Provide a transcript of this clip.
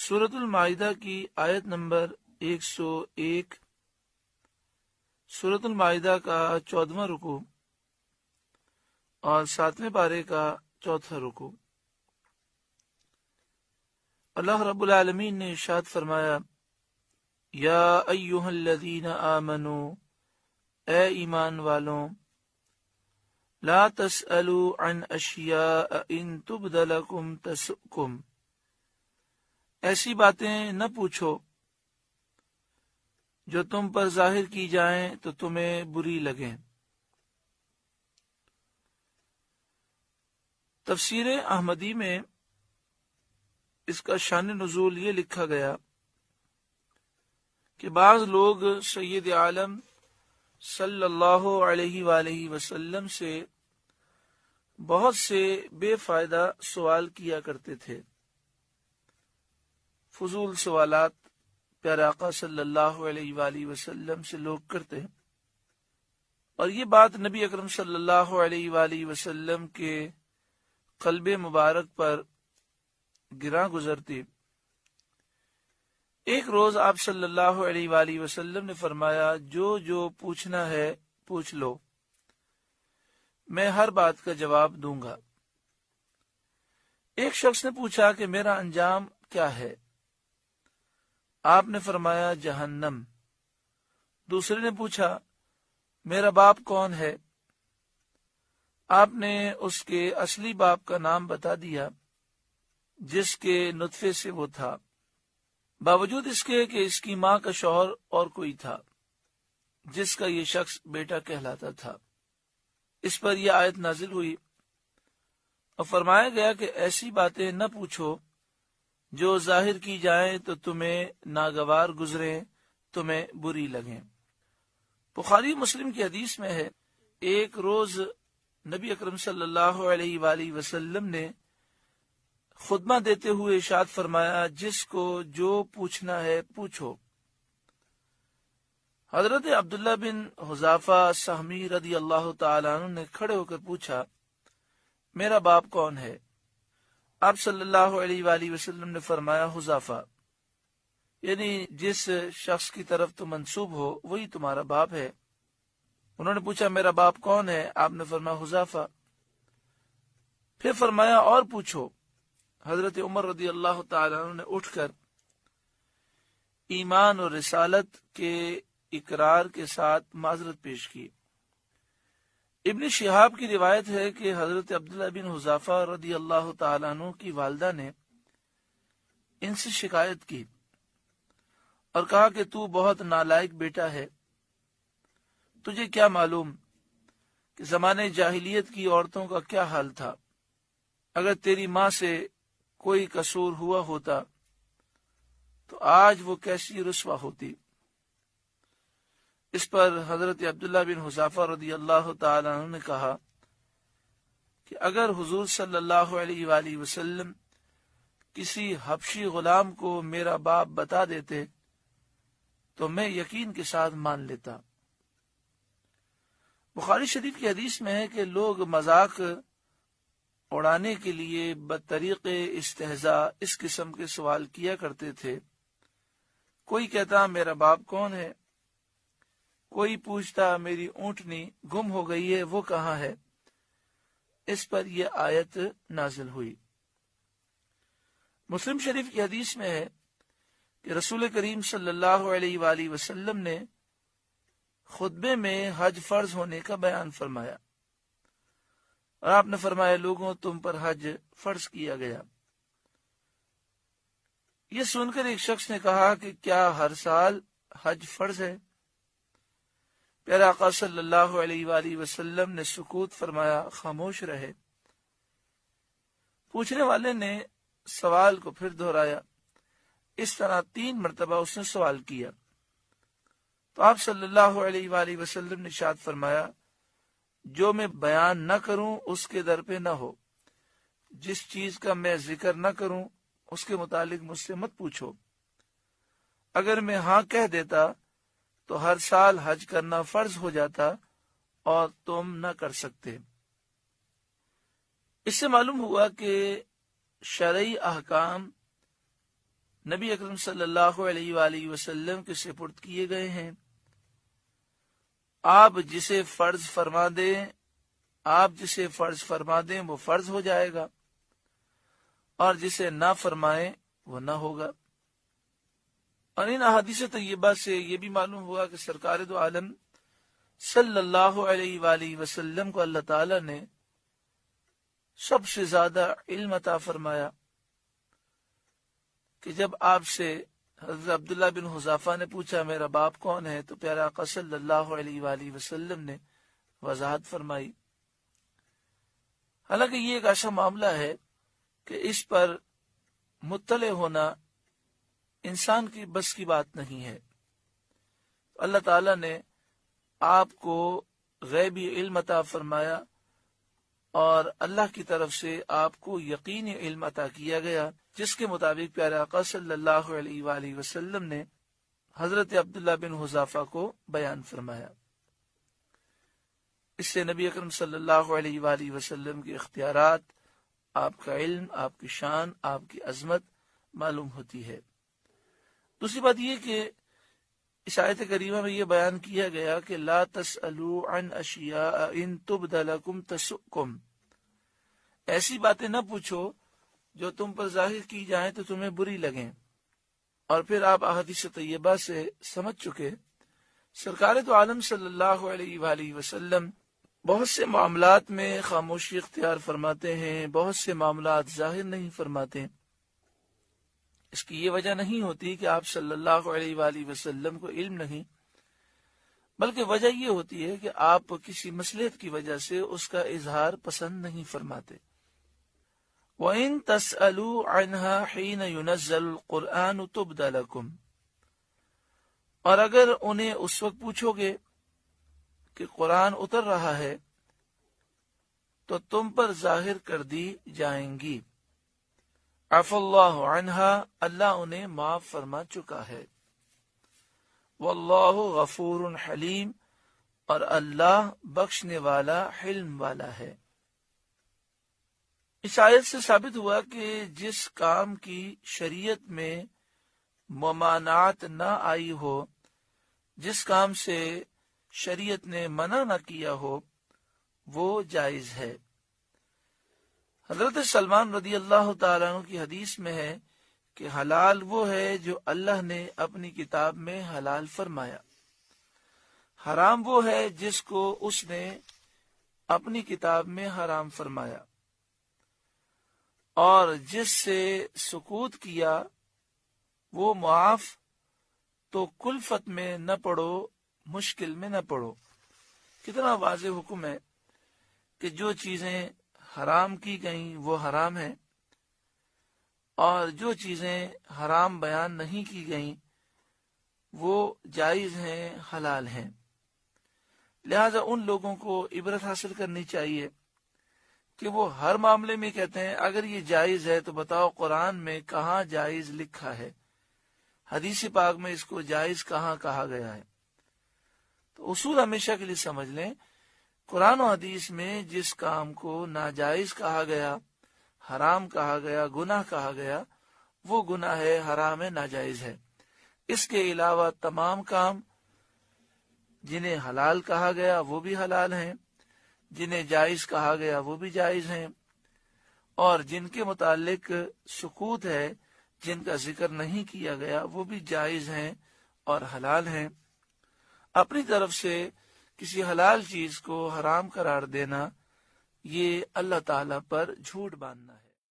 سورۃ المائدہ کی آیت نمبر 101، سورۃ المائدہ کا 14واں رکوع اور 7ویں پارے کا 4تھا رکوع۔ اللہ رب العالمین نے ارشاد فرمایا، یا ایہا الذین آمنوا، اے ایمان والوں، لا تسألوا عن اشیاء ان تبد لکم تسؤکم، ایسی باتیں نہ پوچھو جو تم پر ظاہر کی جائیں تو تمہیں بری لگیں۔ تفسیر احمدی میں اس کا شان نزول یہ لکھا گیا کہ بعض لوگ سید عالم صلی اللہ علیہ وآلہ وسلم سے بہت سے بے فائدہ سوال کیا کرتے تھے، فضول سوالات پیارے آقا صلی اللہ علیہ وآلہ وسلم سے لوگ کرتے، اور یہ بات نبی اکرم صلی اللہ علیہ وآلہ وسلم کے قلب مبارک پر گراں گزرتی۔ ایک روز آپ صلی اللہ علیہ وآلہ وسلم نے فرمایا، جو پوچھنا ہے پوچھ لو، میں ہر بات کا جواب دوں گا۔ ایک شخص نے پوچھا کہ میرا انجام کیا ہے؟ آپ نے فرمایا جہنم۔ دوسرے نے پوچھا میرا باپ کون ہے؟ آپ نے اس کے اصلی باپ کا نام بتا دیا جس کے نطفے سے وہ تھا، باوجود اس کے کہ اس کی ماں کا شوہر اور کوئی تھا جس کا یہ شخص بیٹا کہلاتا تھا۔ اس پر یہ آیت نازل ہوئی اور فرمایا گیا کہ ایسی باتیں نہ پوچھو جو ظاہر کی جائیں تو تمہیں ناگوار گزریں، تمہیں بری لگیں۔ بخاری مسلم کی حدیث میں ہے، ایک روز نبی اکرم صلی اللہ علیہ وآلہ وسلم نے خطبہ دیتے ہوئے ارشاد فرمایا، جس کو جو پوچھنا ہے پوچھو۔ حضرت عبداللہ بن حذافہ سہمی رضی اللہ تعالیٰ عنہ نے کھڑے ہو کر پوچھا، میرا باپ کون ہے؟ آپ صلی اللہ علیہ وآلہ وسلم نے فرمایا حذافہ، یعنی جس شخص کی طرف تم منسوب ہو وہی تمہارا باپ ہے۔ انہوں نے پوچھا میرا باپ کون ہے؟ آپ نے فرمایا حذافہ۔ پھر فرمایا اور پوچھو۔ حضرت عمر رضی اللہ تعالیٰ عنہ نے اٹھ کر ایمان اور رسالت کے اقرار کے ساتھ معذرت پیش کی۔ ابن شہاب کی روایت ہے کہ حضرت عبداللہ بن حذافہ رضی اللہ تعالیٰ عنہ کی والدہ نے ان سے شکایت کی اور کہا کہ تو بہت نالائق بیٹا ہے، تجھے کیا معلوم کہ زمانے جاہلیت کی عورتوں کا کیا حال تھا؟ اگر تیری ماں سے کوئی قصور ہوا ہوتا تو آج وہ کیسی رسوا ہوتی۔ اس پر حضرت عبداللہ بن حذافہ رضی اللہ تعالیٰ عنہ نے کہا کہ اگر حضور صلی اللہ علیہ وآلہ وسلم کسی حبشی غلام کو میرا باپ بتا دیتے تو میں یقین کے ساتھ مان لیتا۔ بخاری شریف کی حدیث میں ہے کہ لوگ مذاق اڑانے کے لیے بطریق استہزاء اس قسم کے سوال کیا کرتے تھے۔ کوئی کہتا میرا باپ کون ہے؟ کوئی پوچھتا میری اونٹنی گم ہو گئی ہے، وہ کہاں ہے؟ اس پر یہ آیت نازل ہوئی۔ مسلم شریف کی حدیث میں ہے کہ رسول کریم صلی اللہ علیہ وآلہ وسلم نے خطبے میں حج فرض ہونے کا بیان فرمایا، اور آپ نے فرمایا لوگوں تم پر حج فرض کیا گیا۔ یہ سن کر ایک شخص نے کہا کہ کیا ہر سال حج فرض ہے؟ پیارے آقا صلی اللہ علیہ وآلہ وسلم نے سکوت فرمایا، خاموش رہے۔ پوچھنے والے نے سوال کو پھر دہرایا، اس طرح 3 مرتبہ اس نے سوال کیا تو آپ صلی اللہ علیہ وآلہ وسلم نے ارشاد فرمایا، جو میں بیان نہ کروں اس کے در پہ نہ ہو، جس چیز کا میں ذکر نہ کروں اس کے متعلق مجھ سے مت پوچھو۔ اگر میں ہاں کہہ دیتا تو ہر سال حج کرنا فرض ہو جاتا اور تم نہ کر سکتے۔ اس سے معلوم ہوا کہ شرعی احکام نبی اکرم صلی اللہ علیہ وآلہ وسلم کے سپرد کیے گئے ہیں۔ آپ جسے فرض فرما دیں وہ فرض ہو جائے گا، اور جسے نہ فرمائیں وہ نہ ہوگا۔ اور ان احادیث طیبہ سے یہ بھی معلوم ہوا کہ سرکار دو عالم صلی اللہ علیہ وآلہ وسلم کو اللہ تعالی نے سب سے زیادہ علم عطا فرمایا، کہ جب آپ سے حضرت عبداللہ بن حذافہ نے پوچھا میرا باپ کون ہے، تو پیارے آقا صلی اللہ علیہ وآلہ وسلم نے وضاحت فرمائی۔ حالانکہ یہ ایک ایسا معاملہ ہے کہ اس پر مطلع ہونا انسان کی بس کی بات نہیں ہے۔ اللہ تعالیٰ نے آپ کو غیبی علم عطا فرمایا، اور اللہ کی طرف سے آپ کو یقینی علم عطا کیا گیا، جس کے مطابق پیارے آقا صلی اللہ علیہ وآلہ وسلم نے حضرت عبداللہ بن حذافہ کو بیان فرمایا۔ اس سے نبی اکرم صلی اللہ علیہ وآلہ وسلم کے اختیارات، آپ کا علم، آپ کی شان، آپ کی عظمت معلوم ہوتی ہے۔ دوسری بات یہ کہ اس آیت کریمہ میں یہ بیان کیا گیا کہ لا تسألوا عن اشیاء ان تبد لکم تسؤکم، ایسی باتیں نہ پوچھو جو تم پر ظاہر کی جائیں تو تمہیں بری لگیں۔ اور پھر آپ احادیث طیبہ سے سمجھ چکے، سرکار تو عالم صلی اللہ علیہ وآلہ وسلم بہت سے معاملات میں خاموشی اختیار فرماتے ہیں، بہت سے معاملات ظاہر نہیں فرماتے۔ اس کی یہ وجہ نہیں ہوتی کہ آپ صلی اللہ علیہ وآلہ وسلم کو علم نہیں، بلکہ وجہ یہ ہوتی ہے کہ آپ کسی مصلحت کی وجہ سے اس کا اظہار پسند نہیں فرماتے۔ وَإِن تَسْأَلُوا عَنْهَا حِينَ يُنَزَّلُ الْقُرْآنُ تُبْدَ لَكُمْ، اور اگر انہیں اس وقت پوچھو گے کہ قرآن اتر رہا ہے تو تم پر ظاہر کر دی جائیں گی۔ عفا اللہ عنہا، اللہ انہیں معاف فرما چکا ہے۔ واللہ غفور حلیم، اور اللہ بخشنے والا، حلم والا ہے۔ اس آیت سے ثابت ہوا کہ جس کام کی شریعت میں ممانعت نہ آئی ہو، جس کام سے شریعت نے منع نہ کیا ہو، وہ جائز ہے۔ حضرت سلمان رضی اللہ تعالیٰ عنہ کی حدیث میں ہے کہ حلال وہ ہے جو اللہ نے اپنی کتاب میں حلال فرمایا، حرام وہ ہے جس کو اس نے اپنی کتاب میں حرام فرمایا، اور جس سے سکوت کیا وہ معاف۔ تو کلفت میں نہ پڑو، مشکل میں نہ پڑو۔ کتنا واضح حکم ہے کہ جو چیزیں حرام کی گئیں وہ حرام ہیں، اور جو چیزیں حرام بیان نہیں کی گئیں وہ جائز ہیں، حلال ہیں۔ لہذا ان لوگوں کو عبرت حاصل کرنی چاہیے کہ وہ ہر معاملے میں کہتے ہیں اگر یہ جائز ہے تو بتاؤ قرآن میں کہاں جائز لکھا ہے، حدیث پاک میں اس کو جائز کہاں کہا گیا ہے۔ تو اصول ہمیشہ کے لیے سمجھ لیں، قرآن و حدیث میں جس کام کو ناجائز کہا گیا، حرام کہا گیا، گناہ کہا گیا، وہ گناہ ہے، حرام ہے، ناجائز ہے۔ اس کے علاوہ تمام کام جنہیں حلال کہا گیا وہ بھی حلال ہیں، جنہیں جائز کہا گیا وہ بھی جائز ہیں، اور جن کے متعلق سکوت ہے، جن کا ذکر نہیں کیا گیا، وہ بھی جائز ہیں اور حلال ہیں۔ اپنی طرف سے کسی حلال چیز کو حرام قرار دینا، یہ اللہ تعالیٰ پر جھوٹ باندھنا ہے۔